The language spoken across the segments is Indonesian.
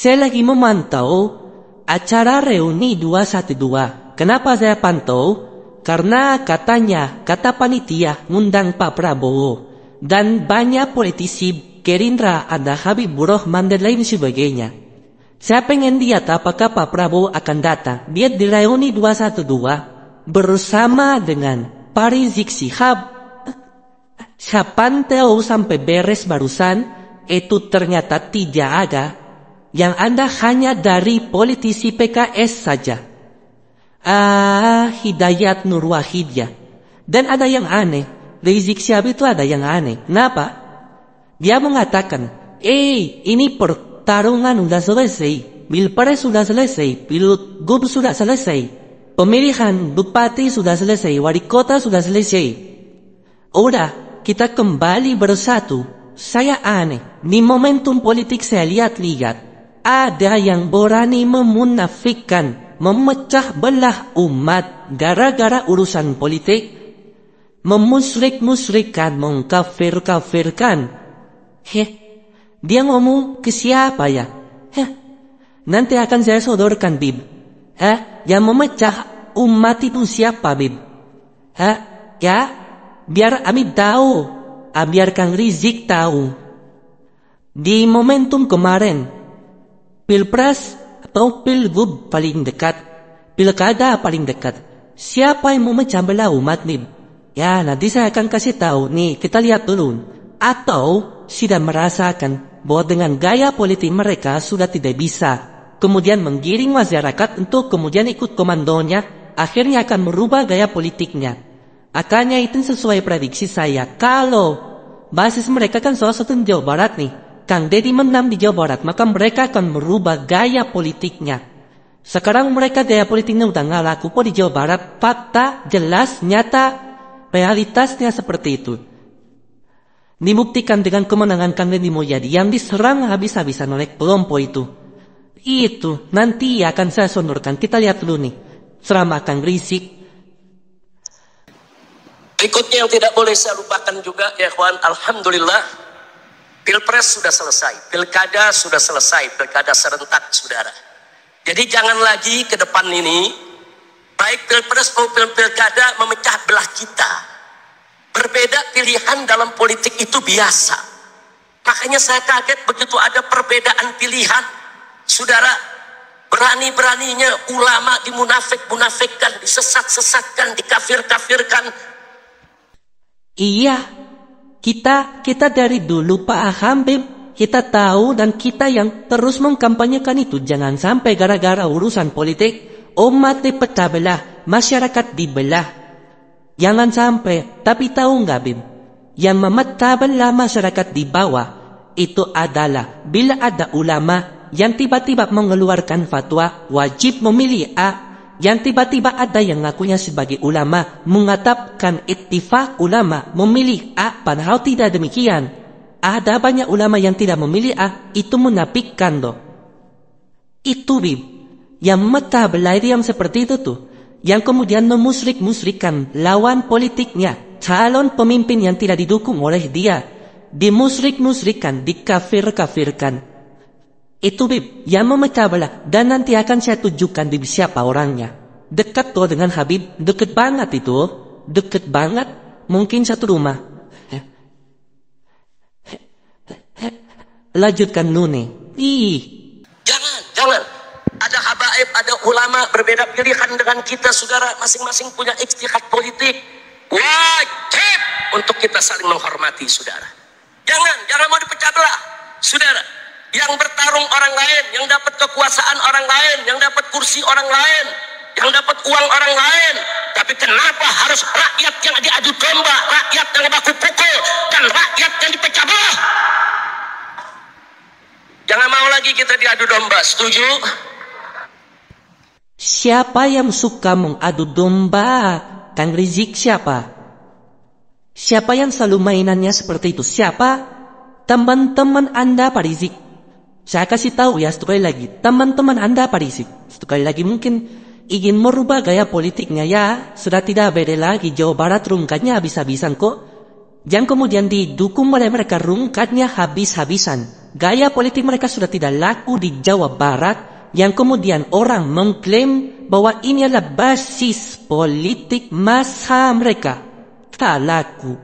Saya lagi memantau acara reuni 212. Kenapa saya pantau? Karena kata panitia ngundang Pak Prabowo. Dan banyak politisi Gerindra, ada Habibur Rahman dan lain sebagainya. Saya pengen lihat apakah Pak Prabowo akan datang. Dia di reuni 212 bersama dengan Pak Rizik Syihab. Saya pantau sampai beres barusan, itu ternyata tidak ada. Yang ada hanya dari politisi PKS saja. Hidayat Nur Wahidya. Dan ada yang aneh. Rizik Syihab itu ada yang aneh. Kenapa? Dia mengatakan, ini pertarungan sudah selesai. Pilpres sudah selesai. Pilgub sudah selesai. Pemilihan bupati sudah selesai. Wali kota sudah selesai. Udah, kita kembali bersatu. Saya aneh. Di momentum politik saya lihat-lihat. Ada yang berani memunafikkan, memecah belah umat gara-gara urusan politik, memusyrik-musyrikkan, mengkafir-kafirkan. Dia ngomong ke siapa ya? Nanti akan saya sodorkan, Bib. Yang memecah umat itu siapa, Bib? Ya, biar Amib tahu, biar Kang Rizik tahu. Di momentum kemarin, Pilpres atau Pilgub paling dekat, Pilkada paling dekat, siapa yang memecah belah umat, Bib? Ya, nanti saya akan kasih tahu. Nih, kita lihat dulu. Atau sudah merasakan bahwa dengan gaya politik mereka sudah tidak bisa, kemudian menggiring masyarakat untuk kemudian ikut komandonya, akhirnya akan merubah gaya politiknya. Makanya itu sesuai prediksi saya. Kalau basis mereka kan salah satu di Jawa Barat nih, Kang Deddy menang di Jawa Barat, maka mereka akan merubah gaya politiknya. Sekarang mereka gaya politiknya udah nggak laku kok di Jawa Barat. Fakta, jelas, nyata, realitasnya seperti itu. Dibuktikan dengan kemenangan Kang Deddy Mulyadi yang diserang habis-habisan oleh kelompok itu. Itu nanti akan saya sodorkan. Kita lihat dulu nih ceramah Kang Rizik. Berikutnya yang tidak boleh saya lupakan juga, ya kawan, alhamdulillah. Pilpres sudah selesai, pilkada sudah selesai, pilkada serentak, saudara. Jadi jangan lagi ke depan ini, baik pilpres maupun pilkada memecah belah kita. Berbeda pilihan dalam politik itu biasa. Makanya saya kaget begitu ada perbedaan pilihan. Saudara, berani-beraninya ulama dimunafik-munafikkan, disesat-sesatkan, dikafir-kafirkan. Iya. Kita dari dulu Pak Habib, kita tahu dan kita yang terus mengkampanyekan itu. Jangan sampai gara-gara urusan politik, umat dipecah belah, masyarakat dibelah. Jangan sampai. Tapi tahu nggak, Bib? Yang memecah belah masyarakat di bawah, itu adalah bila ada ulama yang tiba-tiba mengeluarkan fatwa wajib memilih A, yang tiba-tiba ada yang ngakunya sebagai ulama, mengatakan ittifaq ulama memilih A, padahal tidak demikian. Ada banyak ulama yang tidak memilih A, itu menafikan loh. Itu, Bib. Yang memecah belah yang seperti itu tuh, yang kemudian memusyrik-musyrikkan lawan politiknya, calon pemimpin yang tidak didukung oleh dia, dimusyrik-musyrikkan, dikafir-kafirkan. Itu, Bib, yang memecah belah. Dan nanti akan saya tunjukkan Bib siapa orangnya. Dekat tuh dengan Habib, dekat banget itu. Dekat banget, mungkin satu rumah. Lanjutkan lu nih. Jangan. Ada habaib, ada ulama berbeda pilihan dengan kita, saudara. Masing-masing punya ijtihad politik. Wajib untuk kita saling menghormati, saudara. Jangan mau dipecah belah, saudara. Yang bertarung orang lain, yang dapat kekuasaan orang lain, yang dapat kursi orang lain, yang dapat uang orang lain. Tapi kenapa harus rakyat yang diadu domba, rakyat yang baku pukul, dan rakyat yang dipecah belah? Jangan mau lagi kita diadu domba, setuju? Siapa yang suka mengadu domba? Kang Rizik siapa? Siapa yang selalu mainannya seperti itu? Siapa? Teman-teman Anda, Pak Rizik. Saya kasih tahu ya sekali lagi, teman-teman Anda Pak Rizik, sekali lagi mungkin ingin merubah gaya politiknya ya, sudah tidak beda lagi Jawa Barat rungkatnya habis-habisan kok. Yang kemudian didukung oleh mereka rungkatnya habis-habisan. Gaya politik mereka sudah tidak laku di Jawa Barat, yang kemudian orang mengklaim bahwa ini adalah basis politik masa mereka. Tak laku.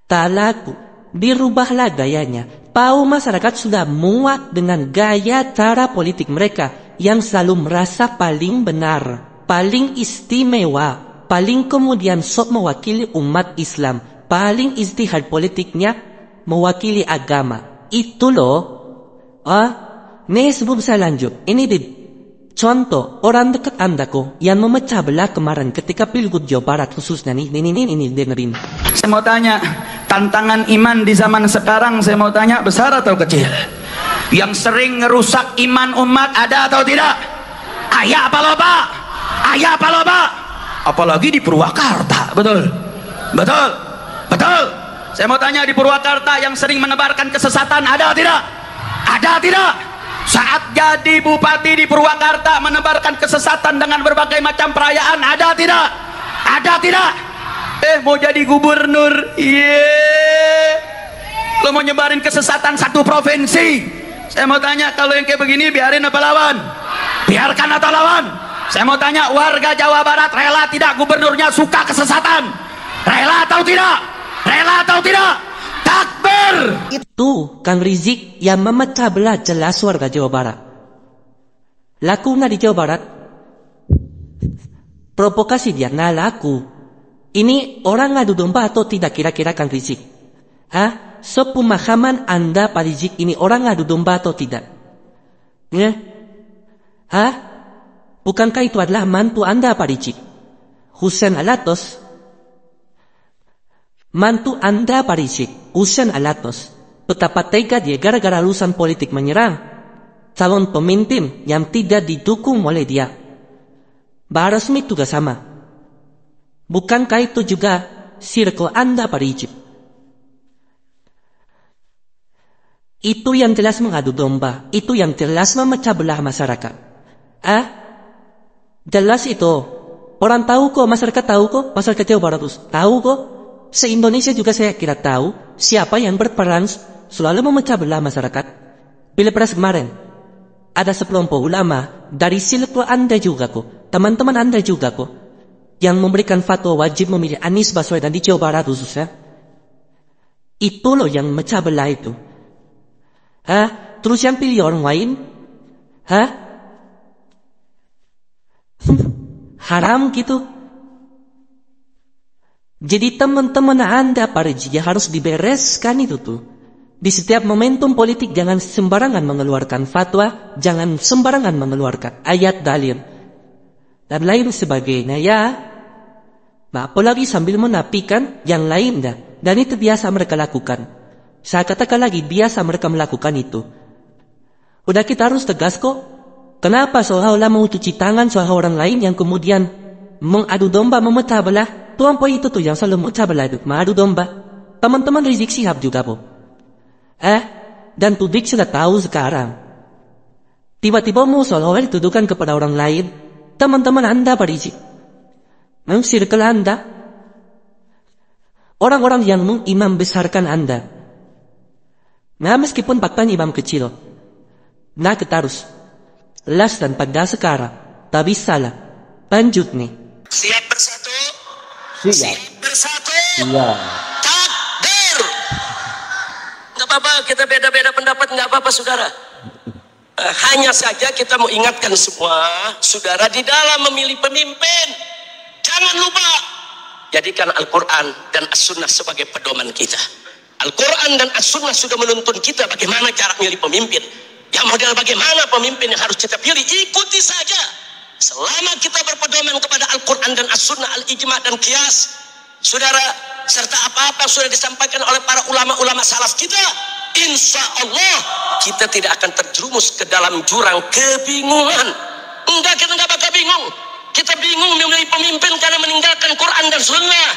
Tak laku. Dirubahlah gayanya. Tahu masyarakat sudah muak dengan gaya cara politik mereka yang selalu merasa paling benar, paling istimewa, paling kemudian sok mewakili umat Islam, paling ijtihad politiknya mewakili agama. Itu loh. Nih sebelum saya lanjut, ini di contoh orang dekat Anda kok yang memecah belah kemarin ketika Pilgub Jawa Barat khususnya nih, ini dengerin. Saya mau tanya, tantangan iman di zaman sekarang saya mau tanya besar atau kecil? Yang sering ngerusak iman umat ada atau tidak? Ayah apa loba? Ayah apa loba? Apalagi di Purwakarta, betul? Betul? Betul? Saya mau tanya di Purwakarta yang sering menebarkan kesesatan ada atau tidak? Ada atau tidak? Saat jadi bupati di Purwakarta menebarkan kesesatan dengan berbagai macam perayaan ada atau tidak? Ada atau tidak? Mau jadi gubernur, lo mau nyebarin kesesatan satu provinsi. Saya mau tanya, kalau yang kayak begini biarin apa lawan? Biarkan atau lawan? Saya mau tanya, warga Jawa Barat rela tidak gubernurnya suka kesesatan? Rela atau tidak? Rela atau tidak? Takbir! Itu Kang Rizik yang memecah belah jelas warga Jawa Barat. Lakunya di Jawa Barat, provokasi dia nggak laku. Ini orang ngadu domba atau tidak kira-kira Kang Rizik? Sepemahaman Anda Pak Rizik, ini orang ngadu domba atau tidak? Bukankah itu adalah mantu Anda Pak Rizik? Hussein Alatos. Mantu Anda Pak Rizik, Hussein Alatos. Betapa tega dia gara-gara urusan politik menyerang calon pemimpin yang tidak didukung oleh dia. Bahar Smith juga sama. Bukankah itu juga circle Anda Pak Rizik? Itu yang jelas mengadu domba. Itu yang jelas memecah belah masyarakat. Jelas itu. Orang tahu kok, masyarakat tahu kok, masyarakat Jawa Barat tahu kok. Se-Indonesia juga saya kira tahu siapa yang berperan selalu memecah belah masyarakat. Pilpres kemarin, ada sekelompok ulama dari circle Anda juga kok, teman-teman Anda juga kok, yang memberikan fatwa wajib memilih Anies Baswedan di Jawa Barat khususnya. Itu loh yang mecah belah itu. Terus yang pilih orang lain? Haram gitu. Jadi teman-teman Anda Pak Rizik harus dibereskan itu tuh. Di setiap momentum politik jangan sembarangan mengeluarkan fatwa, jangan sembarangan mengeluarkan ayat dalil dan lain sebagainya ya. Nah, apalagi sambil menapikan yang lain dah. Dan itu biasa mereka lakukan. Saya katakan lagi, biasa mereka melakukan itu. Udah kita harus tegas kok. Kenapa seolah-olah mau cuci tangan soal orang lain yang kemudian mengadu domba, memecah belah? Tuan itu tuh yang selalu memecah belah itu, mengadu domba. Teman-teman Rizik Syihab juga po. Dan Tudik sudah tahu sekarang. Tiba-tiba mau seolah-olah dituduhkan kepada orang lain. Teman-teman Anda Pak Rizik, circle Anda, orang-orang yang mengimam besarkan Anda. Nah, meskipun faktanya imam kecil, nah kita harus las dan pada sekarang tak bisa lah. Lanjut nih. Siap bersatu? Siap. Bersatu? Iya. Takbir! Gak apa-apa, kita beda-beda pendapat, gak apa-apa saudara. Hanya saja kita mau ingatkan semua saudara di dalam memilih pemimpin, jangan lupa jadikan Al-Quran dan As-Sunnah sebagai pedoman kita. Al-Quran dan As-Sunnah sudah menuntun kita bagaimana cara milih pemimpin. Yang model bagaimana pemimpin yang harus kita pilih, ikuti saja. Selama kita berpedoman kepada Al-Quran dan As-Sunnah, Al-Ijma' dan Qiyas, saudara, serta apa-apa sudah disampaikan oleh para ulama-ulama salaf kita, insya Allah kita tidak akan terjerumus ke dalam jurang kebingungan. Enggak, kita enggak bakal bingung. Kita bingung memilih pemimpin karena meninggalkan Quran dan Sunnah.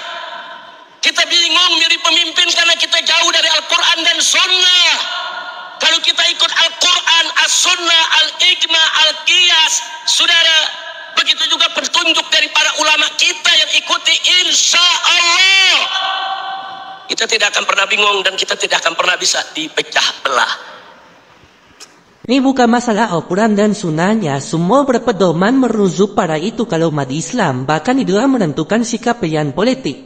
Kita bingung milih pemimpin karena kita jauh dari Al-Quran dan Sunnah. Kalau kita ikut Al-Quran, As-Sunnah, Al-Ijma', Al-Qiyas, saudara, begitu juga petunjuk dari para ulama kita yang ikuti, insya Allah Kita tidak akan pernah bingung dan kita tidak akan pernah bisa dipecah belah. Ini bukan masalah Al-Quran dan Sunnahnya. Semua berpedoman merujuk pada itu kalau umat Islam. Bahkan itu menentukan sikap pilihan politik.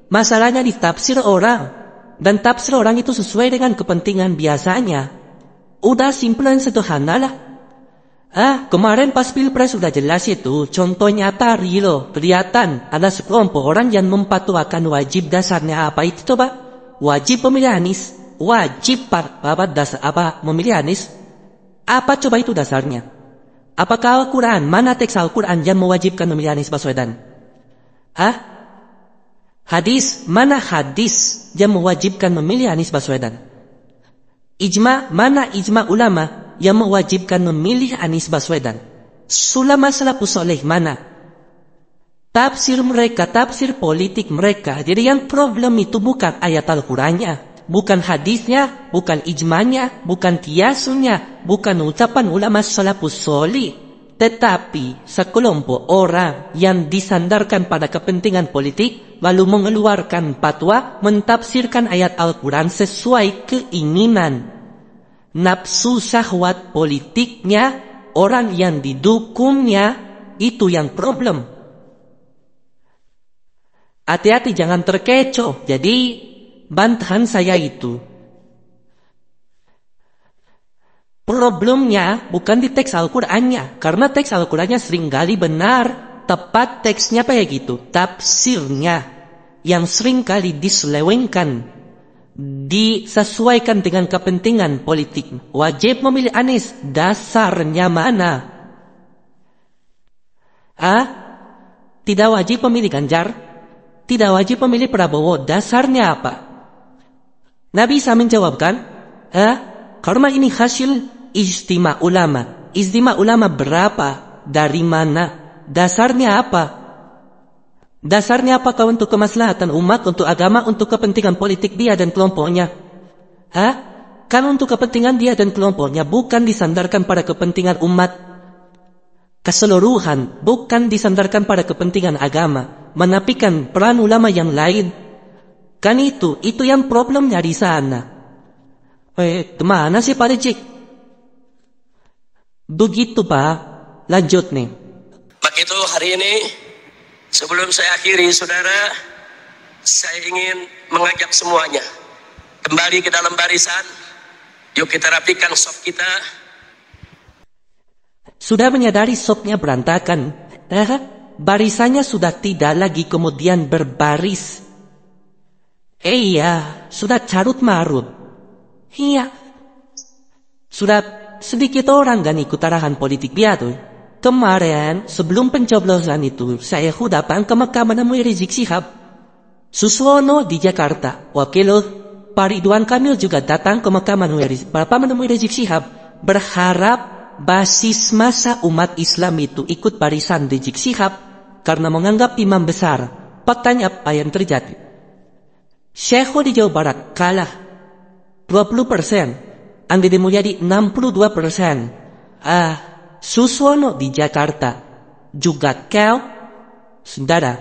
Masalahnya di tafsir orang. Dan tafsir orang itu sesuai dengan kepentingan biasanya. Udah simple dan sederhana lah. Kemarin pas pilpres sudah jelas itu. Contoh nyata real. Kelihatan ada sekelompok orang yang mempatuakan wajib dasarnya apa itu coba? Wajib pemilih Anies. Wajib memilih Anies. Apa coba itu dasarnya? Apakah Al-Quran? Mana teks Al-Quran yang mewajibkan memilih Anies Baswedan? Hadis? Mana hadis yang mewajibkan memilih Anies Baswedan? Ijma? Mana ijma ulama yang mewajibkan memilih Anies Baswedan? Ulama salafus saleh mana? Tafsir mereka, tafsir politik mereka. Jadi yang problem itu bukan ayat Al-Qurannya, bukan hadisnya, bukan ijmanya, bukan kiasunnya, bukan ucapan ulama salafus salih, tetapi sekelompok orang yang disandarkan pada kepentingan politik lalu mengeluarkan fatwa mentafsirkan ayat Al-Quran sesuai keinginan nafsu syahwat politiknya orang yang didukungnya. Itu yang problem. Hati-hati jangan terkecoh. Jadi bantahan saya itu, problemnya bukan di teks Al-Qurannya, karena teks Al-Qurannya seringkali benar, tepat teksnya kayak gitu. Tafsirnya yang seringkali diselewengkan, disesuaikan dengan kepentingan politik. Wajib memilih Anies, dasarnya mana? Tidak wajib memilih Ganjar, tidak wajib memilih Prabowo, dasarnya apa? Nabi bisa menjawabkan, karena ini hasil ijtima ulama. Ijtima ulama berapa? Dari mana? Dasarnya apa? Dasarnya apakah untuk kemaslahatan umat, untuk agama, untuk kepentingan politik dia dan kelompoknya? Kan untuk kepentingan dia dan kelompoknya, bukan disandarkan pada kepentingan umat keseluruhan, bukan disandarkan pada kepentingan agama, menafikan peran ulama yang lain. Kan itu yang problemnya di sana. Kemana sih Pak Rijik? Begitu Pak, lanjut nih. Maka itu hari ini, sebelum saya akhiri saudara, saya ingin mengajak semuanya kembali ke dalam barisan. Yuk kita rapikan sop kita. Sudah menyadari sopnya berantakan. Barisannya sudah tidak lagi kemudian berbaris. Iya, sudah carut marut. Iya, sudah sedikit orang gak ikut arahan politik dia tuh. Kemarin, sebelum pencoblosan itu, saya datang ke Mekah menemui Rizik Syihab. Suswono di Jakarta. Wakil Pak Ridwan Kamil juga datang ke Mekah menemui Rizik Syihab. Berharap basis masa umat Islam itu ikut barisan Rizik Syihab karena menganggap imam besar. Faktanya apa yang terjadi? Syekh di Jawa Barat kalah 20%, Andi Mulyadi 62%. Suswono di Jakarta juga saudara.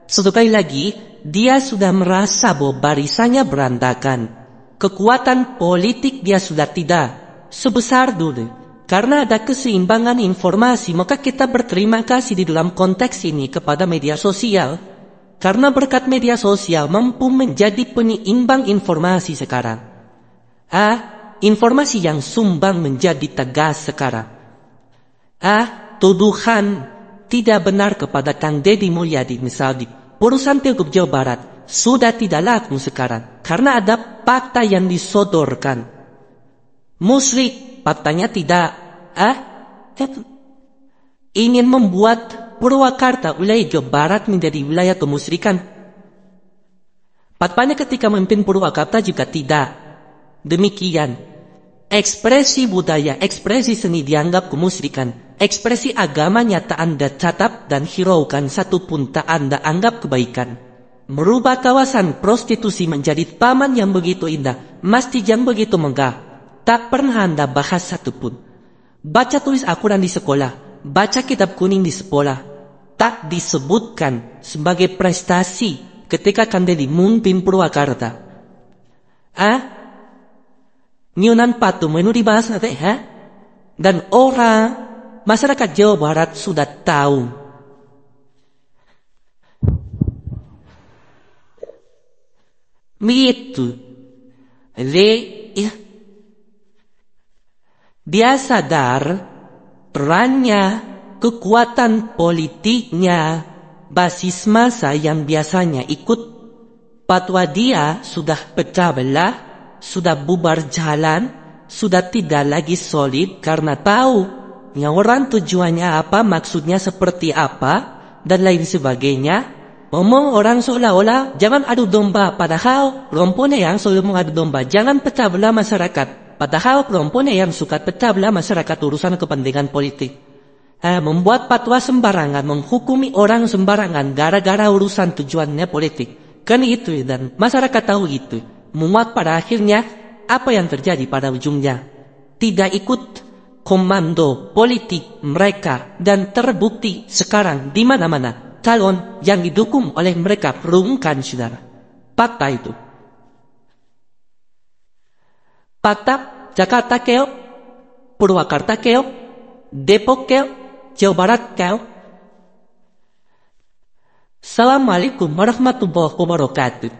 Satu kali lagi, dia sudah merasa bahwa barisannya berantakan. Kekuatan politik dia sudah tidak sebesar dulu. Karena ada keseimbangan informasi, maka kita berterima kasih di dalam konteks ini kepada media sosial. Karena berkat media sosial mampu menjadi penyeimbang informasi sekarang. Informasi yang sumbang menjadi tegas sekarang. Tuduhan tidak benar kepada Kang Deddy Mulyadi misalnya di urusan Pilgub Jawa Barat sudah tidak laku sekarang. Karena ada fakta yang disodorkan. Musyrik, faktanya tidak. Ingin membuat Purwakarta, wilayah Jawa Barat menjadi wilayah kemusyrikan. Faktanya ketika memimpin Purwakarta juga tidak demikian. Ekspresi budaya, ekspresi seni dianggap kemusyrikan. Ekspresi agama nyata Anda catat dan hiraukan, satupun tak Anda anggap kebaikan. Merubah kawasan prostitusi menjadi taman yang begitu indah, masjid yang begitu megah, tak pernah Anda bahas satupun. Baca tulis Al-Quran di sekolah, baca kitab kuning di sekolah, tak disebutkan sebagai prestasi ketika Kang Deddy memimpin Purwakarta. Nyunan patum ini dibahas nanti, Dan orang masyarakat Jawa Barat sudah tahu. Begitu. Dia sadar perannya, kekuatan politiknya, basis massa yang biasanya ikut fatwa dia sudah pecah belah, sudah bubar jalan, sudah tidak lagi solid karena tahu yang orang tujuannya apa, maksudnya seperti apa, dan lain sebagainya. Ngomong orang seolah-olah jangan adu domba, padahal perempuan yang selalu mengadu domba, jangan pecah belah masyarakat, padahal perempuan yang suka pecah belah masyarakat urusan kepentingan politik. Membuat fatwa sembarangan, menghukumi orang sembarangan gara-gara urusan tujuannya politik. Kan itu, dan masyarakat tahu itu. Membuat pada akhirnya apa yang terjadi pada ujungnya? Tidak ikut komando politik mereka, dan terbukti sekarang di mana-mana calon yang didukung oleh mereka perungkan, saudara. Fakta itu. Fakta, Jakarta keok, Purwakarta keok, Depok keok, Jawa Barat keok. Assalamualaikum warahmatullahi wabarakatuh.